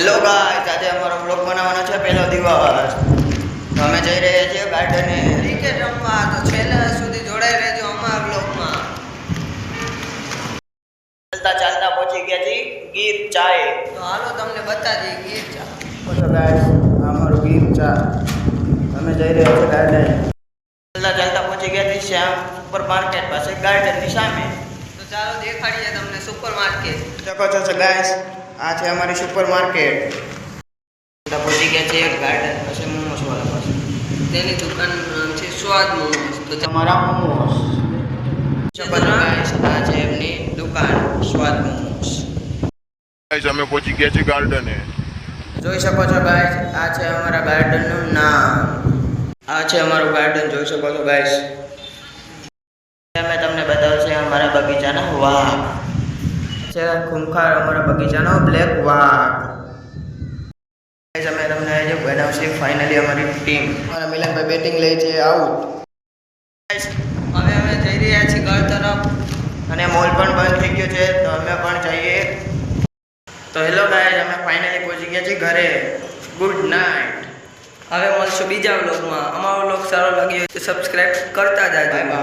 Hello guys, આજે અમારો blog બનાવવાનો છે પહેલો દિવસ. તો અમે જઈ રહ્યા છીએ ગાર્ડને ક્રિકેટ રમવા. તો છેલ્લા સુધી જોડાઈ રહેજો અમારા બ્લોગમાં. ચાલતા ચાલતા પહોંચી ગયા છીએ ગીર ચાએ. તો હાલો તમને બતાવીએ ગીર ચા. તો ગાઈસ, અમારું ગીર ચા. અમે જઈ રહ્યા છીએ ગાર્ડન. ચાલતા ચાલતા પહોંચી ગયા છીએ શ્યામ સુપર માર્કેટ પાસે, ગાર્ડનની સામે. તો ચાલો દેખાડીએ તમને સુપર માર્કેટ. શકો છો ગાઈસ, આ છે અમારી સુપર માર્કેટ. પહોંચી ગયા છે ગાર્ડન પાસે મોમોસ વાળા પાસે. તેની દુકાનનું નામ છે સ્વાદ મોમોસ. તો તમારા મોમોસ આ છે એમની દુકાન સ્વાદ મોમોસ. ગાઈસ, અમે પહોંચી ગયા છીએ ગાર્ડને. જોઈ શકો છો ગાઈસ, આ છે અમારા ગાર્ડનનું નામ. આ છે અમારું ગાર્ડન, જોઈ શકો છો ગાઈસ. અમે તમને બતાવશે અમારા બગીચાના વાઘ છે. ખૂંખાર અમારા બગીચાનો બ્લેક વાઘ. અમે તમને આજે બનાવશે ફાઇનલી અમારી ટીમ. અમારા મિલનભાઈ બેટિંગ લે છે આઉટ. હવે અમે જઈ રહ્યા છીએ ઘર તરફ, અને મોલ પણ બંધ થઈ ગયો છે, તો અમે પણ જઈએ. તો હેલો ગાઈસ, અમે ફાઇનલી પહોંચી ગયા છીએ ઘરે. Good night. હવે મળશું બીજા વ્લોગમાં. અમારો વ્લોગ સારો લાગ્યો તો સબસ્ક્રાઇબ કરતા જાજો.